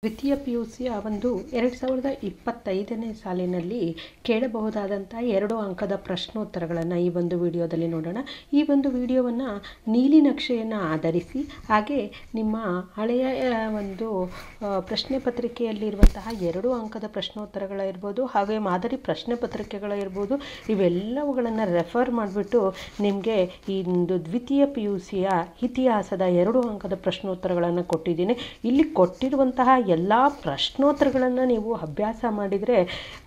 ದ್ವಿತೀಯ ಪಿ.ಯು.ಸಿಯ 2025ನೇ ಸಾಲಿನಲ್ಲಿ ಕೇಳಬಹುದಾದಂಥ 2 ಅಂಕದ ಪ್ರಶ್ನೋತ್ತರಗಳನ್ನು ಈ ಒಂದು ವಿಡಿಯೋದಲ್ಲಿ ನೋಡೋಣ. ಈ ಒಂದು ವಿಡಿಯೋವನ್ನು ನೀಲಿ ನಕ್ಷೆಯನ್ನು ಆಧರಿಸಿ ಹಾಗೆ ನಿಮ್ಮ ಹಳೆಯ ಒಂದು ಪ್ರಶ್ನೆ ಪತ್ರಿಕೆಯಲ್ಲಿರುವಂತಹ 2 ಅಂಕದ ಪ್ರಶ್ನೋತ್ತರಗಳಿರ್ಬೋದು ಹಾಗೆ ಮಾದರಿ ಪ್ರಶ್ನೆ ಪತ್ರಿಕೆಗಳಿರ್ಬೋದು ಇವೆಲ್ಲವುಗಳನ್ನು ರೆಫರ್ ಮಾಡಿಬಿಟ್ಟು ನಿಮಗೆ ಈ ಒಂದು ದ್ವಿತೀಯ ಪಿ.ಯು.ಸಿಯ ಇತಿಹಾಸದ 2 ಅಂಕದ ಪ್ರಶ್ನೋತ್ತರಗಳನ್ನು ಕೊಟ್ಟಿದ್ದೀನಿ. ಇಲ್ಲಿ ಕೊಟ್ಟಿರುವಂತಹ ಎಲ್ಲ ಪ್ರಶ್ನೋತ್ತರಗಳನ್ನು ನೀವು ಅಭ್ಯಾಸ ಮಾಡಿದರೆ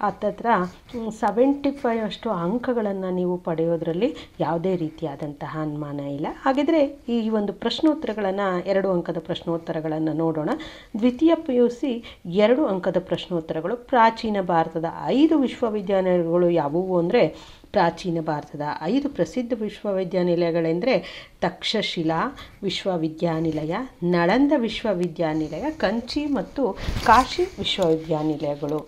ಹತ್ತತ್ರ 75 ಅಷ್ಟು ಅಂಕಗಳನ್ನು ನೀವು ಪಡೆಯೋದರಲ್ಲಿ ಯಾವುದೇ ರೀತಿಯಾದಂತಹ ಅನುಮಾನ ಇಲ್ಲ. ಹಾಗಿದ್ರೆ ಈ ಒಂದು ಪ್ರಶ್ನೋತ್ತರಗಳನ್ನು 2 ಅಂಕದ ಪ್ರಶ್ನೋತ್ತರಗಳನ್ನು ನೋಡೋಣ. ದ್ವಿತೀಯ ಪಿ.ಯು.ಸಿ 2 ಅಂಕದ ಪ್ರಶ್ನೋತ್ತರಗಳು. ಪ್ರಾಚೀನ ಭಾರತದ 5 ವಿಶ್ವವಿದ್ಯಾನಿಲಯಗಳು ಯಾವುವು ಅಂದರೆ, ಪ್ರಾಚೀನ ಭಾರತದ 5 ಪ್ರಸಿದ್ಧ ವಿಶ್ವವಿದ್ಯಾನಿಲಯಗಳೆಂದರೆ ತಕ್ಷಶಿಲಾ ವಿಶ್ವವಿದ್ಯಾನಿಲಯ, ನಳಂದ ವಿಶ್ವವಿದ್ಯಾನಿಲಯ, ಕಂಚಿ ಮತ್ತು ಕಾಶಿ ವಿಶ್ವವಿದ್ಯಾನಿಲಯಗಳು.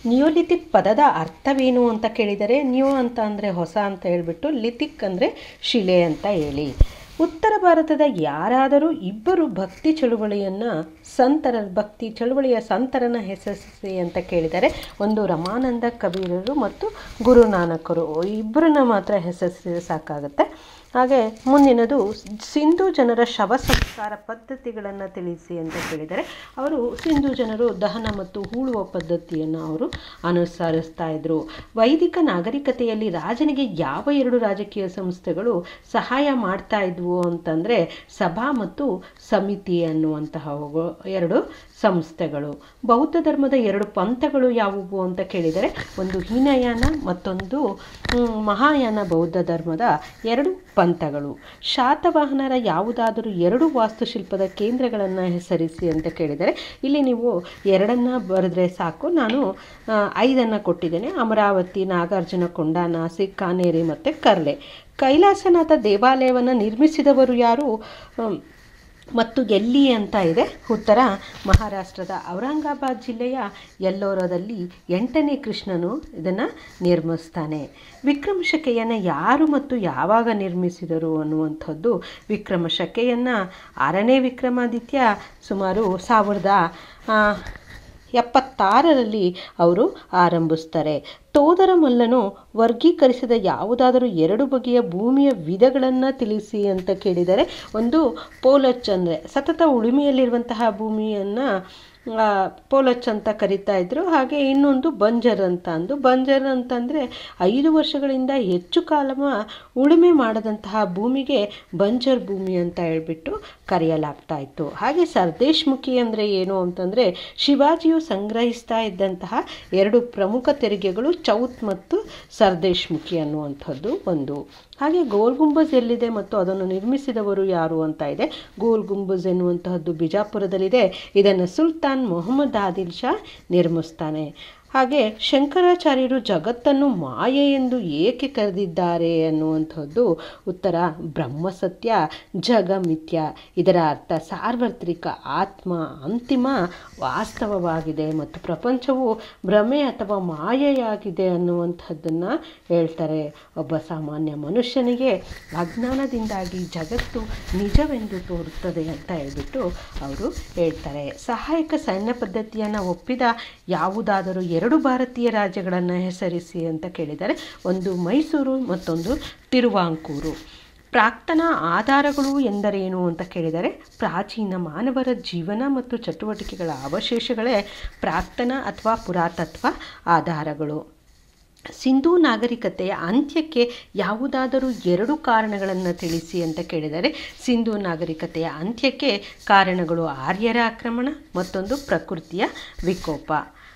ನಿಯೋಲಿಥಿಕ್ ಪದದ ಅರ್ಥವೇನು ಅಂತ ಕೇಳಿದರೆ, ನಿಯೋ ಅಂತ ಅಂದರೆ ಹೊಸ ಅಂತ ಹೇಳಿಬಿಟ್ಟು, ಲಿಥಿಕ್ ಅಂದರೆ ಶಿಲೆ ಅಂತ ಹೇಳಿ. ಉತ್ತರ ಭಾರತದ ಯಾರಾದರೂ ಇಬ್ಬರು ಭಕ್ತಿ ಚಳುವಳಿಯ ಸಂತರನ ಹೆಸರಿಸಿ ಅಂತ ಕೇಳಿದರೆ, ಒಂದು ರಮಾನಂದ ಕಬೀರರು ಮತ್ತು ಗುರುನಾನಕರು, ಇಬ್ಬರನ್ನ ಮಾತ್ರ ಹೆಸರಿಸಿದ್ರೆ ಸಾಕಾಗುತ್ತೆ. ಹಾಗೆ ಮುಂದಿನದು ಸಿಂಧೂ ಜನರ ಶವ ಸಂಸ್ಕಾರ ಪದ್ಧತಿಗಳನ್ನು ತಿಳಿಸಿ ಅಂತ ಕೇಳಿದರೆ, ಅವರು ಸಿಂಧೂ ಜನರು ದಹನ ಮತ್ತು ಹೂಳುವ ಪದ್ಧತಿಯನ್ನು ಅವರು ಅನುಸರಿಸ್ತಾ ಇದ್ರು. ವೈದಿಕ ನಾಗರಿಕತೆಯಲ್ಲಿ ರಾಜನಿಗೆ ಯಾವ 2 ರಾಜಕೀಯ ಸಂಸ್ಥೆಗಳು ಸಹಾಯ ಮಾಡ್ತಾ ಇದ್ವು ಅಂತಂದರೆ, ಸಭಾ ಮತ್ತು ಸಮಿತಿ ಅನ್ನುವಂತಹ 2 ಸಂಸ್ಥೆಗಳು. ಬೌದ್ಧ ಧರ್ಮದ 2 ಪಂಥಗಳು ಯಾವುವು ಅಂತ ಕೇಳಿದರೆ, ಒಂದು ಹೀನಯಾನ ಮತ್ತೊಂದು ಮಹಾಯಾನ ಬೌದ್ಧ ಧರ್ಮದ 2 ಪಂಥಗಳು. ಶಾತವಾಹನರ ಯಾವುದಾದರೂ 2 ವಾಸ್ತುಶಿಲ್ಪದ ಕೇಂದ್ರಗಳನ್ನು ಹೆಸರಿಸಿ ಅಂತ ಕೇಳಿದರೆ, ಇಲ್ಲಿ ನೀವು 2 ಬರೆದ್ರೆ ಸಾಕು. ನಾನು 5 ಕೊಟ್ಟಿದ್ದೇನೆ. ಅಮರಾವತಿ, ನಾಗಾರ್ಜುನಕೊಂಡ, ನಾಸಿಕ್, ಕಾನೇರಿ ಮತ್ತು ಕರ್ಲೆ. ಕೈಲಾಸನಾಥ ದೇವಾಲಯವನ್ನು ನಿರ್ಮಿಸಿದವರು ಯಾರು ಮತ್ತು ಎಲ್ಲಿ ಅಂತ ಇದೆ. ಉತ್ತರ ಮಹಾರಾಷ್ಟ್ರದ ಔರಂಗಾಬಾದ್ ಜಿಲ್ಲೆಯ ಎಲ್ಲೋರದಲ್ಲಿ 8ನೇ ಕೃಷ್ಣನು ಇದನ್ನು ನಿರ್ಮಿಸ್ತಾನೆ. ವಿಕ್ರಮ ಶಕೆಯನ್ನು ಯಾರು ಮತ್ತು ಯಾವಾಗ ನಿರ್ಮಿಸಿದರು ಅನ್ನುವಂಥದ್ದು, ವಿಕ್ರಮ ಶಕೆಯನ್ನು 6ನೇ ವಿಕ್ರಮಾದಿತ್ಯ ಸುಮಾರು 1076ರಲ್ಲಿ ಅವರು ಆರಂಭಿಸ್ತಾರೆ. ತೋದರಮಲ್ಲನು ವರ್ಗೀಕರಿಸಿದ ಯಾವುದಾದರೂ 2 ಬಗೆಯ ಭೂಮಿಯ ವಿಧಗಳನ್ನು ತಿಳಿಸಿ ಅಂತ ಕೇಳಿದರೆ, ಒಂದು ಪೋಲಚ್ ಅಂದರೆ ಸತತ ಉಳುಮೆಯಲ್ಲಿರುವಂತಹ ಭೂಮಿಯನ್ನು ಪೋಲಚ್ ಅಂತ ಕರಿತಾ ಇದ್ರು. ಹಾಗೆ ಇನ್ನೊಂದು ಬಂಜರ್ ಅಂತಂದರೆ 5 ವರ್ಷಗಳಿಂದ ಹೆಚ್ಚು ಕಾಲ ಉಳುಮೆ ಮಾಡದಂತಹ ಭೂಮಿಗೆ ಬಂಜರ್ ಭೂಮಿ ಅಂತ ಹೇಳ್ಬಿಟ್ಟು ಕರೆಯಲಾಗ್ತಾ ಇತ್ತು. ಹಾಗೆ ಸರ್ದೇಶ್ಮುಖಿ ಅಂದರೆ ಏನು ಅಂತಂದರೆ, ಶಿವಾಜಿಯು ಸಂಗ್ರಹಿಸ್ತಾ ಇದ್ದಂತಹ 2 ಪ್ರಮುಖ ತೆರಿಗೆಗಳು ಚೌತ್ ಮತ್ತು ಸರ್ದೇಶ್ಮುಖಿ ಅನ್ನುವಂಥದ್ದು ಒಂದು. ಹಾಗೆ ಗೋಲ್ ಗುಂಬಜ್ ಎಲ್ಲಿದೆ ಮತ್ತು ಅದನ್ನು ನಿರ್ಮಿಸಿದವರು ಯಾರು ಅಂತ ಇದೆ. ಗೋಲ್ ಗುಂಬಜ್ ಎನ್ನುವಂತಹದ್ದು ಬಿಜಾಪುರದಲ್ಲಿದೆ. ಇದನ್ನು ಸುಲ್ತಾನ್ ಮೊಹಮ್ಮದ್ ಆದಿಲ್ ಶಾ ನಿರ್ಮಿಸ್ತಾನೆ. ಹಾಗೆ ಶಂಕರಾಚಾರ್ಯರು ಜಗತ್ತನ್ನು ಮಾಯೆ ಎಂದು ಏಕೆ ಕರೆದಿದ್ದಾರೆ ಅನ್ನುವಂಥದ್ದು, ಉತ್ತರ ಬ್ರಹ್ಮಸತ್ಯ ಜಗಮಿಥ್ಯ. ಇದರ ಅರ್ಥ ಸಾರ್ವತ್ರಿಕ ಆತ್ಮ ಅಂತಿಮ ವಾಸ್ತವವಾಗಿದೆ ಮತ್ತು ಪ್ರಪಂಚವು ಭ್ರಮೆ ಅಥವಾ ಮಾಯೆಯಾಗಿದೆ ಅನ್ನುವಂಥದ್ದನ್ನು ಹೇಳ್ತಾರೆ. ಒಬ್ಬ ಸಾಮಾನ್ಯ ಮನುಷ್ಯನಿಗೆ ಅಜ್ಞಾನದಿಂದಾಗಿ ಜಗತ್ತು ನಿಜವೆಂದು ತೋರುತ್ತದೆ ಅಂತ ಹೇಳ್ಬಿಟ್ಟು ಅವರು ಹೇಳ್ತಾರೆ. ಸಹಾಯಕ ಸೈನ್ಯ ಪದ್ಧತಿಯನ್ನು ಒಪ್ಪಿದ ಯಾವುದಾದರೂ 2 ಭಾರತೀಯ ರಾಜ್ಯಗಳನ್ನು ಹೆಸರಿಸಿ ಅಂತ ಕೇಳಿದರೆ, ಒಂದು ಮೈಸೂರು ಮತ್ತೊಂದು ತಿರುವಾಂಕೂರು. ಪ್ರಾಕ್ತನ ಆಧಾರಗಳು ಎಂದರೇನು ಅಂತ ಕೇಳಿದರೆ, ಪ್ರಾಚೀನ ಮಾನವರ ಜೀವನ ಮತ್ತು ಚಟುವಟಿಕೆಗಳ ಅವಶೇಷಗಳೇ ಪ್ರಾಕ್ತನ ಅಥವಾ ಪುರಾತತ್ವ ಆಧಾರಗಳು. ಸಿಂಧೂ ನಾಗರಿಕತೆಯ ಅಂತ್ಯಕ್ಕೆ ಯಾವುದಾದರೂ 2 ಕಾರಣಗಳನ್ನು ತಿಳಿಸಿ ಅಂತ ಕೇಳಿದರೆ, ಸಿಂಧೂ ನಾಗರಿಕತೆಯ ಅಂತ್ಯಕ್ಕೆ ಕಾರಣಗಳು ಆರ್ಯರ ಆಕ್ರಮಣ ಮತ್ತೊಂದು ಪ್ರಕೃತಿಯ ವಿಕೋಪ.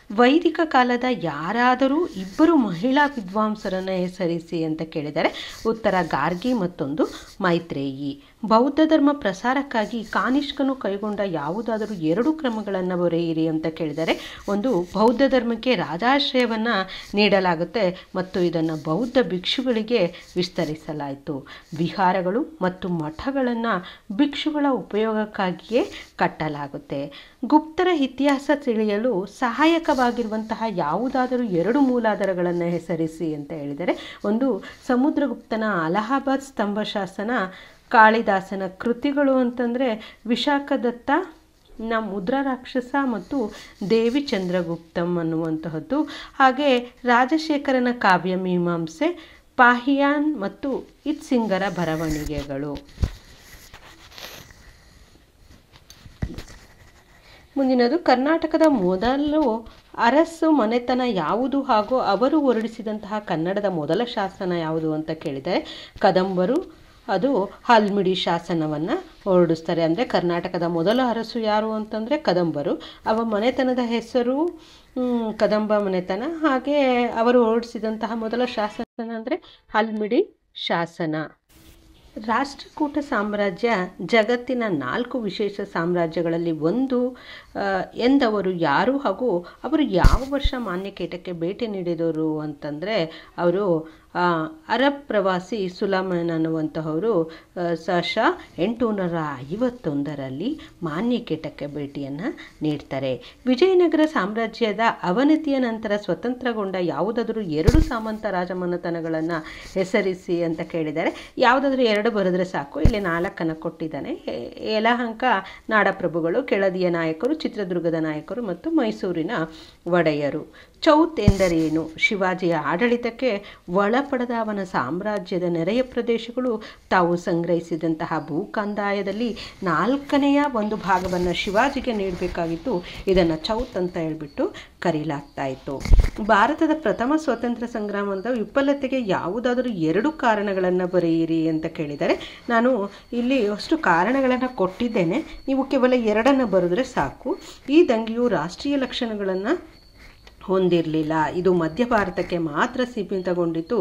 ವೈದಿಕ ಕಾಲದ ಯಾರಾದರೂ 2 ಮಹಿಳಾ ವಿದ್ವಾಂಸರನ್ನು ಹೆಸರಿಸಿ ಅಂತ ಕೇಳಿದರೆ, ಉತ್ತರ ಗಾರ್ಗಿ ಮತ್ತೊಂದು ಮೈತ್ರೇಯಿ. ಬೌದ್ಧ ಧರ್ಮ ಪ್ರಸಾರಕ್ಕಾಗಿ ಕಾನಿಷ್ಕನು ಕೈಗೊಂಡ ಯಾವುದಾದರೂ 2 ಕ್ರಮಗಳನ್ನು ಬರೆಯಿರಿ ಅಂತ ಕೇಳಿದರೆ, ಒಂದು ಬೌದ್ಧ ಧರ್ಮಕ್ಕೆ ರಾಜಾಶ್ರಯವನ್ನು ನೀಡಲಾಗುತ್ತೆ ಮತ್ತು ಇದನ್ನು ಬೌದ್ಧ ಭಿಕ್ಷುಗಳಿಗೆ ವಿಸ್ತರಿಸಲಾಯಿತು. ವಿಹಾರಗಳು ಮತ್ತು ಮಠಗಳನ್ನು ಭಿಕ್ಷುಗಳ ಉಪಯೋಗಕ್ಕಾಗಿಯೇ ಕಟ್ಟಲಾಗುತ್ತೆ. ಗುಪ್ತರ ಇತಿಹಾಸ ತಿಳಿಯಲು ಸಹಾಯಕವಾಗಿರುವಂತಹ ಯಾವುದಾದರೂ 2 ಮೂಲಾಧಾರಗಳನ್ನು ಹೆಸರಿಸಿ ಅಂತ ಹೇಳಿದರೆ, ಒಂದು ಸಮುದ್ರಗುಪ್ತನ ಅಲಹಾಬಾದ್ ಸ್ತಂಭ ಶಾಸನ, ಕಾಳಿದಾಸನ ಕೃತಿಗಳು ಅಂತಂದರೆ ವಿಶಾಖದತ್ತ ಮುದ್ರಾ ರಾಕ್ಷಸ ಮತ್ತು ದೇವಿ ಚಂದ್ರಗುಪ್ತಂ ಅನ್ನುವಂತಹದ್ದು. ಹಾಗೆ ರಾಜಶೇಖರನ ಕಾವ್ಯ ಮೀಮಾಂಸೆ, ಪಾಹಿಯಾನ್ ಮತ್ತು ಇತ್ಸಿಂಗರ ಬರವಣಿಗೆಗಳು. ಮುಂದಿನದು ಕರ್ನಾಟಕದ ಮೊದಲು ಅರಸು ಮನೆತನ ಯಾವುದು ಹಾಗೂ ಅವರು ಹೊರಡಿಸಿದಂತಹ ಕನ್ನಡದ ಮೊದಲ ಶಾಸನ ಯಾವುದು ಅಂತ ಕೇಳಿದರೆ ಕದಂಬರು. ಅದು ಹಲ್ಮಿಡಿ ಶಾಸನವನ್ನು ಹೊರಡಿಸ್ತಾರೆ. ಅಂದರೆ ಕರ್ನಾಟಕದ ಮೊದಲ ಅರಸು ಯಾರು ಅಂತಂದರೆ ಕದಂಬರು. ಅವ ಮನೆತನದ ಹೆಸರು ಕದಂಬ ಮನೆತನ. ಹಾಗೆ ಅವರು ಹೊರಡಿಸಿದಂತಹ ಮೊದಲ ಶಾಸನ ಅಂದರೆ ಹಲ್ಮಿಡಿ ಶಾಸನ. ರಾಷ್ಟ್ರಕೂಟ ಸಾಮ್ರಾಜ್ಯ ಜಗತ್ತಿನ 4 ವಿಶೇಷ ಸಾಮ್ರಾಜ್ಯಗಳಲ್ಲಿ ಒಂದು ಎಂದವರು ಯಾರು ಹಾಗೂ ಅವರು ಯಾವ ವರ್ಷ ಮಾನ್ಯಕೇಟಕ್ಕೆ ಭೇಟಿ ನೀಡಿದರು ಅಂತಂದರೆ ಅವರು ಅರಬ್ ಪ್ರವಾಸಿ ಸುಲೈಮಾನ್ ಅನ್ನುವಂತಹವರು ಸಶ 851ರಲ್ಲಿ ಮಾನ್ಯಕೇಟಕ್ಕೆ ಭೇಟಿಯನ್ನು ನೀಡ್ತಾರೆ. ವಿಜಯನಗರ ಸಾಮ್ರಾಜ್ಯದ ಅವನತಿಯ ನಂತರ ಸ್ವತಂತ್ರಗೊಂಡ ಯಾವುದಾದ್ರೂ 2 ಸಾಮಂತ ರಾಜಮನೆತನಗಳನ್ನು ಹೆಸರಿಸಿ ಅಂತ ಕೇಳಿದ್ದಾರೆ. ಯಾವುದಾದ್ರೂ 2 ಬರೆದ್ರೆ ಸಾಕು. ಇಲ್ಲಿ 4 ಕೊಟ್ಟಿದ್ದಾನೆ. ಯಲಹಂಕ ನಾಡಪ್ರಭುಗಳು, ಕೆಳದಿಯ ನಾಯಕರು, ಚಿತ್ರದುರ್ಗದ ನಾಯಕರು ಮತ್ತು ಮೈಸೂರಿನ ಒಡೆಯರು. ಚೌತ್ ಎಂದರೇನು? ಶಿವಾಜಿಯ ಆಡಳಿತಕ್ಕೆ ಒಳಪಡದ ಅವನ ಸಾಮ್ರಾಜ್ಯದ ನೆರೆಯ ಪ್ರದೇಶಗಳು ತಾವು ಸಂಗ್ರಹಿಸಿದಂತಹ ಭೂಕಂದಾಯದಲ್ಲಿ 4ನೇ ಒಂದು ಭಾಗವನ್ನು ಶಿವಾಜಿಗೆ ನೀಡಬೇಕಾಗಿತ್ತು. ಇದನ್ನು ಚೌತ್ ಅಂತ ಹೇಳ್ಬಿಟ್ಟು ಕರೀಲಾಗ್ತಾ ಇತ್ತು. ಭಾರತದ ಪ್ರಥಮ ಸ್ವಾತಂತ್ರ್ಯ ಸಂಗ್ರಾಮದ ವಿಫಲತೆಗೆ ಯಾವುದಾದ್ರೂ 2 ಕಾರಣಗಳನ್ನು ಬರೆಯಿರಿ ಅಂತ ಕೇಳಿದರೆ ನಾನು ಇಲ್ಲಿ ಅಷ್ಟು ಕಾರಣಗಳನ್ನು ಕೊಟ್ಟಿದ್ದೇನೆ. ನೀವು ಕೇವಲ 2 ಬರೆದ್ರೆ ಸಾಕು. ಈ ದಂಗೆಯು ರಾಷ್ಟ್ರೀಯ ಲಕ್ಷಣಗಳನ್ನು ಹೊಂದಿರಲಿಲ್ಲ. ಇದು ಮಧ್ಯ ಭಾರತಕ್ಕೆ ಮಾತ್ರ ಸೀಮಿತಗೊಂಡಿತ್ತು.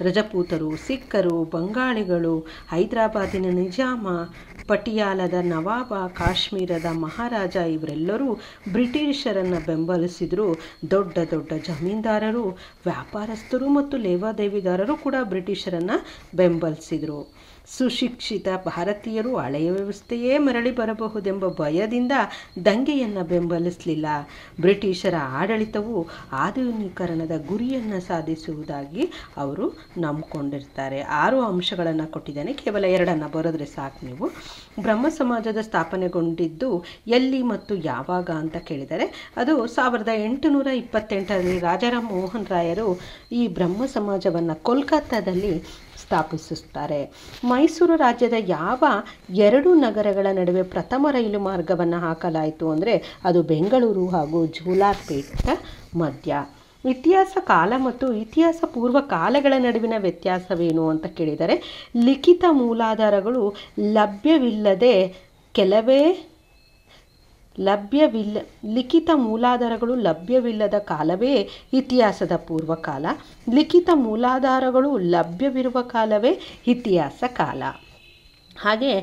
ರಜಪೂತರು, ಸಿಖ್ಖರು, ಬಂಗಾಳಿಗಳು, ಹೈದರಾಬಾದಿನ ನಿಜಾಮ, ಪಟಿಯಾಲದ ನವಾಬ, ಕಾಶ್ಮೀರದ ಮಹಾರಾಜ ಇವರೆಲ್ಲರೂ ಬ್ರಿಟಿಷರನ್ನು ಬೆಂಬಲಿಸಿದರು. ದೊಡ್ಡ ದೊಡ್ಡ ಜಮೀನ್ದಾರರು, ವ್ಯಾಪಾರಸ್ಥರು ಮತ್ತು ಲೇವಾದೇವಿದಾರರು ಕೂಡ ಬ್ರಿಟಿಷರನ್ನು ಬೆಂಬಲಿಸಿದರು. ಸುಶಿಕ್ಷಿತ ಭಾರತೀಯರು ಹಳೆಯ ವ್ಯವಸ್ಥೆಯೇ ಮರಳಿ ಬರಬಹುದೆಂಬ ಭಯದಿಂದ ದಂಗೆಯನ್ನು ಬೆಂಬಲಿಸಲಿಲ್ಲ. ಬ್ರಿಟಿಷರ ಆಡಳಿತವು ಆಧುನೀಕರಣದ ಗುರಿಯನ್ನು ಸಾಧಿಸುವುದಾಗಿ ಅವರು ನಂಬಿಕೊಂಡಿರ್ತಾರೆ. 6 ಅಂಶಗಳನ್ನು ಕೊಟ್ಟಿದ್ದೇನೆ. ಕೇವಲ 2 ಬರೆದ್ರೆ ಸಾಕು ನೀವು. ಬ್ರಹ್ಮ ಸಮಾಜದ ಸ್ಥಾಪನೆಗೊಂಡಿದ್ದು ಎಲ್ಲಿ ಮತ್ತು ಯಾವಾಗ ಅಂತ ಕೇಳಿದರೆ ಅದು 1828ರಲ್ಲಿ ರಾಜಾರಾಮ್ ಮೋಹನ್ ರಾಯರು ಈ ಬ್ರಹ್ಮ ಸಮಾಜವನ್ನು ಕೋಲ್ಕತ್ತಾದಲ್ಲಿ ಸ್ಥಾಪಿಸುತ್ತಾರೆ. ಮೈಸೂರು ರಾಜ್ಯದ ಯಾವ 2 ನಗರಗಳ ನಡುವೆ ಪ್ರಥಮ ರೈಲು ಮಾರ್ಗವನ್ನು ಹಾಕಲಾಯಿತು ಅಂದರೆ ಅದು ಬೆಂಗಳೂರು ಹಾಗೂ ಜೋಲಾರ್ಪೇಟೆ ಮಧ್ಯ. ಇತಿಹಾಸ ಕಾಲ ಮತ್ತು ಇತಿಹಾಸ ಪೂರ್ವ ಕಾಲಗಳ ನಡುವಿನ ವ್ಯತ್ಯಾಸವೇನು ಅಂತ ಕೇಳಿದರೆ ಲಿಖಿತ ಮೂಲಾಧಾರಗಳು ಲಿಖಿತ ಮೂಲಾಧಾರಗಳು ಲಭ್ಯವಿಲ್ಲದ ಕಾಲವೇ ಇತಿಹಾಸದ ಪೂರ್ವಕಾಲ. ಲಿಖಿತ ಮೂಲಾಧಾರಗಳು ಲಭ್ಯವಿರುವ ಕಾಲವೇ ಇತಿಹಾಸ ಕಾಲ. ಹಾಗೆ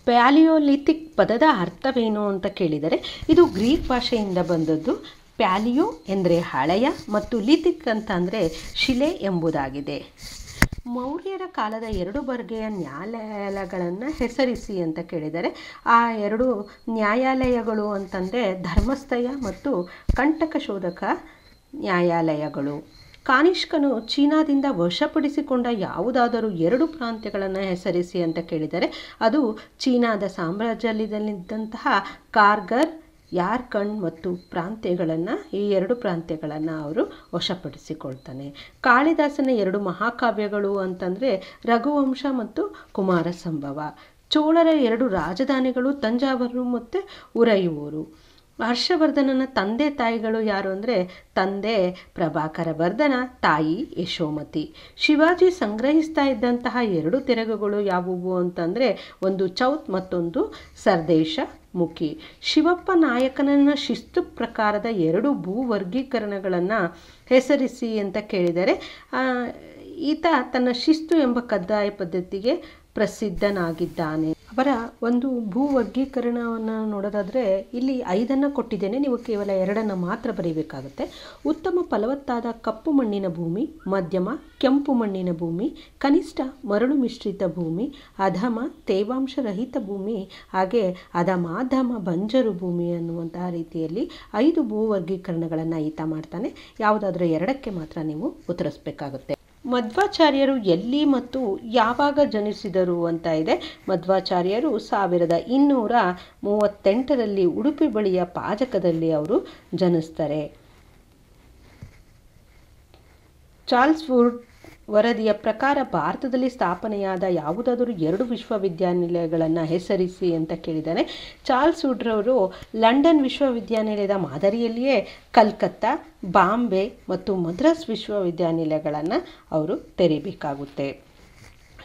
ಪ್ಯಾಲಿಯೋಲಿಥಿಕ್ ಪದದ ಅರ್ಥವೇನು ಅಂತ ಕೇಳಿದರೆ ಇದು ಗ್ರೀಕ್ ಭಾಷೆಯಿಂದ ಬಂದದ್ದು. ಪ್ಯಾಲಿಯೋ ಎಂದರೆ ಹಳೆಯ ಮತ್ತು ಲಿಥಿಕ್ ಅಂತ ಅಂದರೆ ಶಿಲೆ ಎಂಬುದಾಗಿದೆ. ಮೌರ್ಯರ ಕಾಲದ 2 ಬಗೆಯ ನ್ಯಾಯಾಲಯಗಳನ್ನು ಹೆಸರಿಸಿ ಅಂತ ಕೇಳಿದರೆ ಆ 2 ನ್ಯಾಯಾಲಯಗಳು ಅಂತಂದರೆ ಧರ್ಮಸ್ಥಯ ಮತ್ತು ಕಂಟಕ ಶೋಧಕ ನ್ಯಾಯಾಲಯಗಳು. ಕಾನಿಷ್ಕನು ಚೀನಾದಿಂದ ವಶಪಡಿಸಿಕೊಂಡ ಯಾವುದಾದರೂ 2 ಪ್ರಾಂತ್ಯಗಳನ್ನು ಹೆಸರಿಸಿ ಅಂತ ಕೇಳಿದರೆ ಅದು ಚೀನಾದ ಸಾಮ್ರಾಜ್ಯದಲ್ಲಿದ್ದಂತಹ ಕಾರ್ಗರ್, ಯಾರ್ಕಂಡ್ ಮತ್ತು ಪ್ರಾಂತ್ಯಗಳನ್ನು ಈ 2 ಪ್ರಾಂತ್ಯಗಳನ್ನು ಅವರು ವಶಪಡಿಸಿಕೊಳ್ತಾನೆ. ಕಾಳಿದಾಸನ 2 ಮಹಾಕಾವ್ಯಗಳು ಅಂತಂದರೆ ರಘುವಂಶ ಮತ್ತು ಕುಮಾರ ಸಂಭವ. ಚೋಳರ 2 ರಾಜಧಾನಿಗಳು ತಂಜಾವೂರು ಮತ್ತು ಉರೈಯೂರು. ಹರ್ಷವರ್ಧನನ ತಂದೆ ತಾಯಿಗಳು ಯಾರು ಅಂದರೆ ತಂದೆ ಪ್ರಭಾಕರ ವರ್ಧನ, ತಾಯಿ ಯಶೋಮತಿ. ಶಿವಾಜಿ ಸಂಗ್ರಹಿಸ್ತಾ ಇದ್ದಂತಹ 2 ತೆರಿಗೆಗಳು ಯಾವುವು ಅಂತಂದರೆ ಒಂದು ಚೌತ್ ಮತ್ತೊಂದು ಸರ್ದೇಶ ಮುಖಿ. ಶಿವಪ್ಪ ನಾಯಕನ ಶಿಸ್ತು ಪ್ರಕಾರದ 2 ಭೂ ವರ್ಗೀಕರಣಗಳನ್ನು ಹೆಸರಿಸಿ ಅಂತ ಕೇಳಿದರೆ ಈತ ತನ್ನ ಶಿಸ್ತು ಎಂಬ ಕಡ್ಡಾಯ ಪದ್ಧತಿಗೆ ಪ್ರಸಿದ್ಧನಾಗಿದ್ದಾನೆ. ಅವರ ಒಂದು ಭೂ ವರ್ಗೀಕರಣವನ್ನು ನೋಡೋದಾದರೆ ಇಲ್ಲಿ 5 ಕೊಟ್ಟಿದ್ದೇನೆ. ನೀವು ಕೇವಲ 2 ಮಾತ್ರ ಬರೀಬೇಕಾಗುತ್ತೆ. ಉತ್ತಮ ಫಲವತ್ತಾದ ಕಪ್ಪು ಮಣ್ಣಿನ ಭೂಮಿ, ಮಧ್ಯಮ ಕೆಂಪು ಮಣ್ಣಿನ ಭೂಮಿ, ಕನಿಷ್ಠ ಮರಳು ಮಿಶ್ರಿತ ಭೂಮಿ, ಅಧಮ ತೇವಾಂಶ ರಹಿತ ಭೂಮಿ, ಹಾಗೆ ಅಧಮಾಧಮ ಬಂಜರು ಭೂಮಿ ಅನ್ನುವಂತಹ ರೀತಿಯಲ್ಲಿ 5 ಭೂ ವರ್ಗೀಕರಣಗಳನ್ನು ಈತ ಮಾಡ್ತಾನೆ. ಯಾವುದಾದ್ರೂ 2ಕ್ಕೆ ಮಾತ್ರ ನೀವು ಉತ್ತರಿಸಬೇಕಾಗುತ್ತೆ. ಮಧ್ವಾಚಾರ್ಯರು ಎಲ್ಲಿ ಮತ್ತು ಯಾವಾಗ ಜನಿಸಿದರು ಅಂತ ಇದೆ. ಮಧ್ವಾಚಾರ್ಯರು 1238ರಲ್ಲಿ ಉಡುಪಿ ಬಳಿಯ ಪಾಜಕದಲ್ಲಿ ಅವರು ಜನಿಸ್ತಾರೆ. ಚಾರ್ಲ್ಸ್ ವುಡ್ ವರದಿಯ ಪ್ರಕಾರ ಭಾರತದಲ್ಲಿ ಸ್ಥಾಪನೆಯಾದ ಯಾವುದಾದರೂ 2 ವಿಶ್ವವಿದ್ಯಾನಿಲಯಗಳನ್ನು ಹೆಸರಿಸಿ ಅಂತ ಕೇಳಿದ್ದಾನೆ. ಚಾರ್ಲ್ಸ್ ವುಡ್ರವರು ಲಂಡನ್ ವಿಶ್ವವಿದ್ಯಾನಿಲಯದ ಮಾದರಿಯಲ್ಲಿಯೇ ಕಲ್ಕತ್ತಾ, ಬಾಂಬೆ ಮತ್ತು ಮದ್ರಾಸ್ ವಿಶ್ವವಿದ್ಯಾನಿಲಯಗಳನ್ನು ಅವರು ತೆರೀಬೇಕಾಗುತ್ತೆ.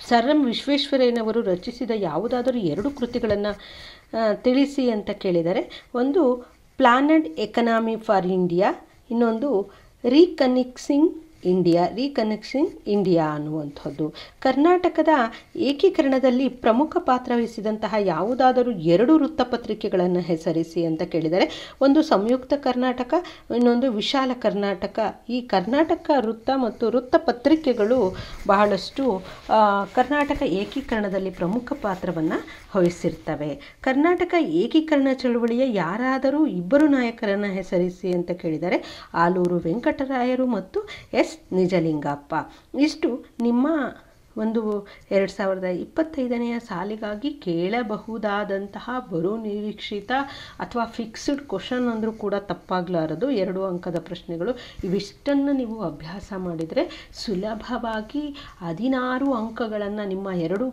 ಸರ್ ಎಂ ವಿಶ್ವೇಶ್ವರಯ್ಯನವರು ರಚಿಸಿದ ಯಾವುದಾದರೂ 2 ಕೃತಿಗಳನ್ನು ತಿಳಿಸಿ ಅಂತ ಕೇಳಿದರೆ, ಒಂದು ಪ್ಲಾನೆಡ್ ಎಕನಾಮಿ ಫಾರ್ ಇಂಡಿಯಾ, ಇನ್ನೊಂದು ರೀಕನೆಕ್ಟಿಂಗ್ ಇಂಡಿಯಾ ಅನ್ನುವಂಥದ್ದು. ಕರ್ನಾಟಕದ ಏಕೀಕರಣದಲ್ಲಿ ಪ್ರಮುಖ ಪಾತ್ರ ವಹಿಸಿದಂತಹ ಯಾವುದಾದರೂ 2 ವೃತ್ತಪತ್ರಿಕೆಗಳನ್ನು ಹೆಸರಿಸಿ ಅಂತ ಕೇಳಿದರೆ, ಒಂದು ಸಂಯುಕ್ತ ಕರ್ನಾಟಕ, ಇನ್ನೊಂದು ವಿಶಾಲ ಕರ್ನಾಟಕ. ಈ ಕರ್ನಾಟಕ ವೃತ್ತ ಮತ್ತು ವೃತ್ತಪತ್ರಿಕೆಗಳು ಬಹಳಷ್ಟು ಕರ್ನಾಟಕ ಏಕೀಕರಣದಲ್ಲಿ ಪ್ರಮುಖ ಪಾತ್ರವನ್ನು ವಹಿಸಿರ್ತವೆ. ಕರ್ನಾಟಕ ಏಕೀಕರಣ ಚಳುವಳಿಯ ಯಾರಾದರೂ 2 ನಾಯಕರನ್ನು ಹೆಸರಿಸಿ ಅಂತ ಕೇಳಿದರೆ, ಆಲೂರು ವೆಂಕಟರಾಯರು ಮತ್ತು ಎಸ್ ನಿಜಲಿಂಗಪ್ಪ. ಇಷ್ಟು ನಿಮ್ಮ ಒಂದು 2025ನೇ ಸಾಲಿಗಾಗಿ ಕೇಳಬಹುದಾದಂತಹ ಬರೋ ನಿರೀಕ್ಷಿತ ಅಥವಾ ಫಿಕ್ಸ್ಡ್ ಕ್ವಶನ್ ಅಂದರೂ ಕೂಡ ತಪ್ಪಾಗಲಾರದು 2 ಅಂಕದ ಪ್ರಶ್ನೆಗಳು. ಇವಿಷ್ಟನ್ನು ನೀವು ಅಭ್ಯಾಸ ಮಾಡಿದರೆ ಸುಲಭವಾಗಿ 16 ಅಂಕಗಳನ್ನು, ನಿಮ್ಮ 2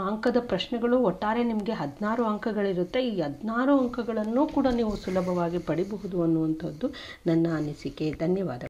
ಅಂಕದ ಪ್ರಶ್ನೆಗಳು ಒಟ್ಟಾರೆ ನಿಮಗೆ 16 ಅಂಕಗಳಿರುತ್ತೆ. ಈ 16 ಅಂಕಗಳನ್ನು ಕೂಡ ನೀವು ಸುಲಭವಾಗಿ ಪಡಿಬಹುದು ಅನ್ನುವಂಥದ್ದು ನನ್ನ ಅನಿಸಿಕೆ. ಧನ್ಯವಾದ.